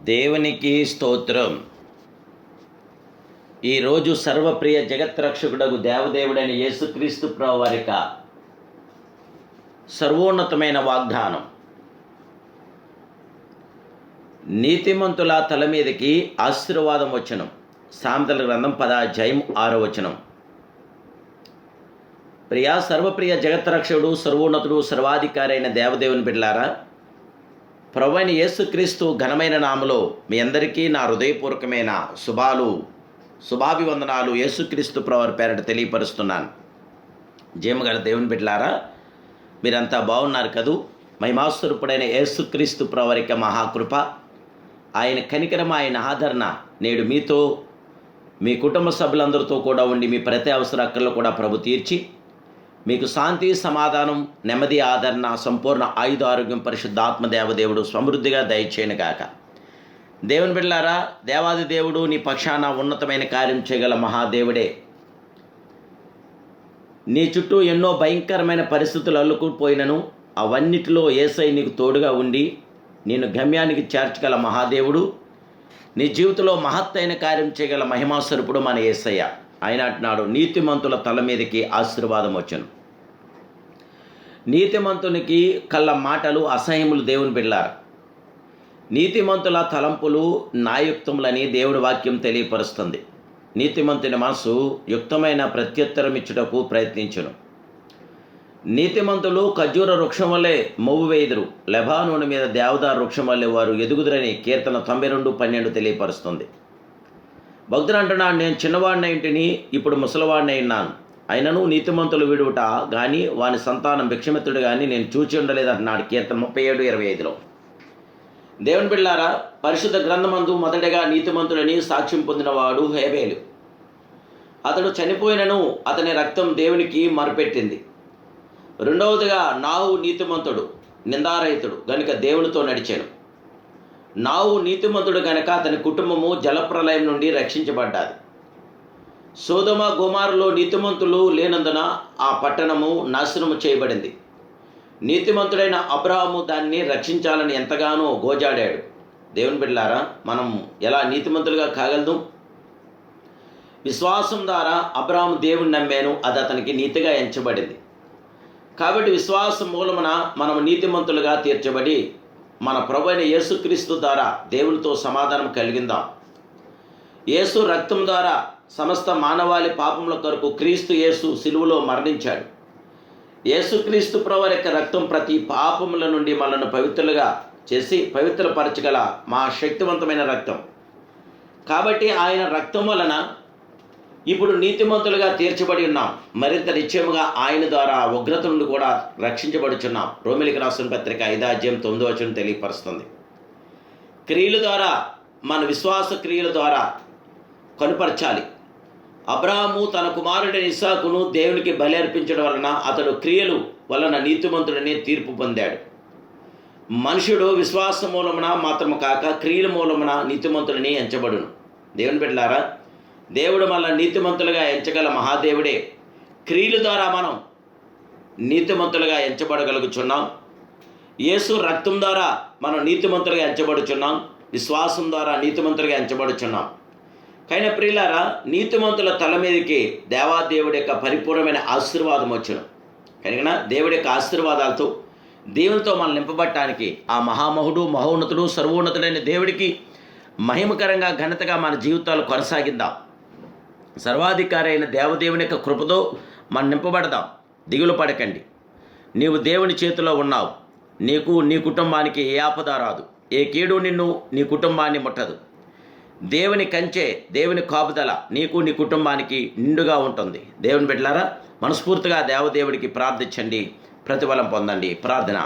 దేవునికి స్తోత్రం. ఈరోజు సర్వప్రియ జగత్రక్షకుడగు దేవదేవుడైన యేసుక్రీస్తు ప్రభువు వారి యొక్క సర్వోన్నతమైన వాగ్దానం, నీతిమంతుల తల మీదకి ఆశీర్వాదం వచనం. సామెతల గ్రంథం 10వ అధ్యాయం 6వ వచనం. సర్వప్రియ జగత్రక్షకుడు, సర్వోన్నతుడు, సర్వాధికారి అయిన దేవదేవుని బిడ్డలారా, ప్రభువైన యేసుక్రీస్తు ఘనమైన నామలో మీ అందరికీ నా హృదయపూర్వకమైన శుభాభివందనాలు యేసుక్రీస్తు ప్రభువారి పేరట తెలియపరుస్తున్నాను. జయముగల దేవుని బిడ్డలారా, మీరంతా బాగున్నారు కదూ? మహిమాస్వరూపుడైన యేసుక్రీస్తు ప్రభువారి యొక్క మహాకృప, ఆయన కనికరం, ఆయన ఆదరణ నేడు మీతో, మీ కుటుంబ సభ్యులందరితో కూడా ఉండి మీ ప్రతి అవసరాల్లో కూడా ప్రభు తీర్చి మీకు శాంతి, సమాధానం, నెమ్మది, ఆదరణ, సంపూర్ణ ఆయుధ ఆరోగ్యం పరిశుద్ధాత్మ దేవదేవుడు సమృద్ధిగా దయచేయనుగాక. దేవుని బిడ్డలారా, దేవాది దేవుడు నీ పక్షాన ఉన్నతమైన కార్యం చేయగల మహాదేవుడే. నీ చుట్టూ ఎన్నో భయంకరమైన పరిస్థితులు అల్లుకుపోయినను అవన్నిటిలో యేసయ్య నీకు తోడుగా ఉండి నేను గమ్యానికి చేర్చగల మహాదేవుడు. నీ జీవితంలో మహత్తైన కార్యం చేయగల మహిమాస్వరూపుడు మన యేసయ్య. ఆయన అంటున్నాడు, నీతిమంతుల తల మీదకి ఆశీర్వాదం వచ్చును. నీతిమంతునికి కళ్ళ మాటలు అసహ్యములు. దేవుని బిడ్డలారా, నీతిమంతుల తలంపులు న్యాయుక్తములని దేవుని వాక్యం తెలియపరుస్తుంది. నీతిమంతుని మనసు యుక్తమైన ప్రత్యుత్తరం ఇచ్చుటకు ప్రయత్నించును. నీతిమంతులు ఖర్జూర వృక్షం వల్లే మొవ్వు వేయుదురు, లెబానోను మీద దేవదారు వృక్షం వల్లే వారు ఎదుగుదురని కీర్తన 92:12 తెలియపరుస్తుంది. భక్తుడు అంటున్నాడు, నేను చిన్నవాడినై ఇంటిని, ఇప్పుడు ముసలివాడినై ఉన్నాను, అయినను నీతిమంతులు విడుట కానీ వాని సంతానం భిక్షమిత్రుడు కానీ నేను చూచి ఉండలేదు అంటున్నాడు కీర్తన 37:25. దేవుని బిడ్డలారా, పరిశుద్ధ గ్రంథమందు మొదటగా నీతిమంతుడని సాక్ష్యం పొందినవాడు హేబేలు. అతడు చనిపోయినను అతని రక్తం దేవునికి మొరపెట్టింది. రెండవదిగా నాహు నీతిమంతుడు, నిందారహితుడు గనుక దేవునితో నడిచాను. నాహు నీతిమంతుడు గనక అతని కుటుంబము జలప్రలయం నుండి రక్షించబడ్డాది. సోదొమ గొమొర్రాలో నీతిమంతులు లేనందున ఆ పట్టణము నాశనము చేయబడింది. నీతిమంతుడైన అబ్రాహాము దాన్ని రక్షించాలని ఎంతగానో గోజాడాడు. దేవుని బిడ్డలారా, మనం ఎలా నీతిమంతులుగా కాగలదు? విశ్వాసం ద్వారా అబ్రాహాము దేవుని నమ్మాను, అది అతనికి నీతిగా ఎంచబడింది. కాబట్టి విశ్వాసం మూలమున మనం నీతిమంతులుగా తీర్చబడి మన ప్రభువైన యేసుక్రీస్తు ద్వారా దేవునితో సమాధానం కలిగిందాం. యేసు రక్తం ద్వారా సమస్త మానవాళి పాపముల కొరకు క్రీస్తు యేసు సిలువలో మరణించాడు. యేసుక్రీస్తు ప్రభువు యొక్క రక్తం ప్రతి పాపముల నుండి మనల్ని పవిత్రులుగా చేసి పవిత్రపరచగల మా శక్తివంతమైన రక్తం. కాబట్టి ఆయన రక్తం వలన ఇప్పుడు నీతిమంతులుగా తీర్చబడి ఉన్నాం. మరింత నిశ్చయముగా ఆయన ద్వారా ఉగ్రత నుండి కూడా రక్షించబడుచున్నాం. రోమిలికి రాసిన పత్రిక 5వ అధ్యాయం 9వ వచనం తెలియపరుస్తుంది. క్రియల ద్వారా, మన విశ్వాస క్రియల ద్వారా కనుపరచాలి. అబ్రాహాము తన కుమారుడైన ఇస్సాకును దేవునికి బలి అర్పించడం వలన అతడు క్రియలు వలన నీతిమంతుడని తీర్పు పొందాడు. మనుషుడు విశ్వాస మూలమున మాత్రము కాక క్రియల మూలమున నీతిమంతుడని ఎంచబడును. దేవుని బిడ్డలారా, దేవుడు మన నీతిమంతులుగా ఎంచగల మహాదేవుడే. క్రియల ద్వారా మనం నీతిమంతులుగా ఎంచబడగలుగుచున్నాం. యేసు రక్తం ద్వారా మనం నీతిమంతులుగా ఎంచబడుచున్నాం. విశ్వాసం ద్వారా నీతిమంతులుగా ఎంచబడుచున్నాం. కానీ ప్రియులారా, నీతిమంతుల తల మీదకి దేవాదేవుడి యొక్క పరిపూర్ణమైన ఆశీర్వాదం వచ్చును. కనుక దేవుడి యొక్క ఆశీర్వాదాలతో దేవునితో మనం నింపబడటానికి ఆ మహోన్నతుడు, సర్వోన్నతుడైన దేవుడికి మహిమకరంగా, ఘనతగా మన జీవితాలు కొనసాగిద్దాం. సర్వాధికారి అయిన దేవదేవుని యొక్క కృపతో మనం నింపబడదాం. దిగులు పడకండి. నీవు దేవుని చేతిలో ఉన్నావు. నీకు, నీ కుటుంబానికి ఏ ఆపద రాదు, ఏ కీడు నిన్ను, నీ కుటుంబాన్ని ముట్టదు. దేవుని కంచె, దేవుని కాపుదల నీకు, నీ కుటుంబానికి నిండుగా ఉంటుంది. దేవుని బిడ్డలారా, మనస్ఫూర్తిగా దేవదేవుడికి ప్రార్థించండి, ప్రతిఫలం పొందండి. ప్రార్థన.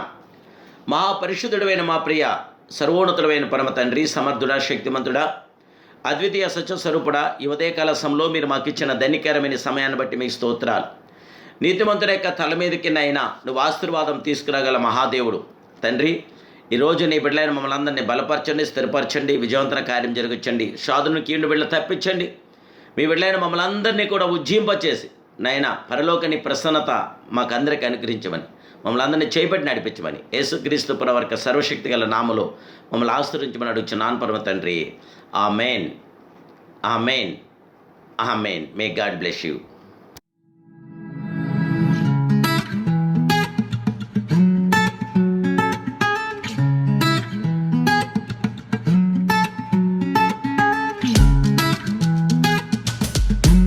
మహాపరిశుద్ధుడైన మా ప్రియ సర్వోన్నతుడైన పరమ తండ్రి, సమర్థుడా, శక్తిమంతుడా, అద్వితీయ సత్యస్వరూపుడా, ఈ ఉదయకాల సమయంలో మీరు మాకు ఇచ్చిన ధన్యకరమైన సమయాన్ని బట్టి మీకు స్తోత్రాలు. నీతిమంతుల యొక్క తల మీదకి నైనా నువ్వు ఆశీర్వాదం తీసుకురాగల మహాదేవుడు తండ్రి, ఈరోజు నీ బిడ్డలైన మమ్మల్ని అందరినీ బలపరచండి, స్థిరపరచండి, విజయవంతమైన కార్యం జరిగించండి. సాధును కీడు బిడ్డలు తప్పించండి. మీ బిడ్డలైన మమ్మల్ని అందరినీ కూడా ఉజ్జింపచేసి నైనా పరలోకని ప్రసన్నత మాకందరికీ అనుగ్రహించమని మమ్మల్ని అందరినీ చేయబట్టి నడిపించమని యేసుక్రీస్తు ప్రభువారి సర్వశక్తి గల నామములో మమ్మల్ని ఆశీర్వదించమని అడుగుచున్నాను పరమ తండ్రి. Amen, amen, amen. May God bless you.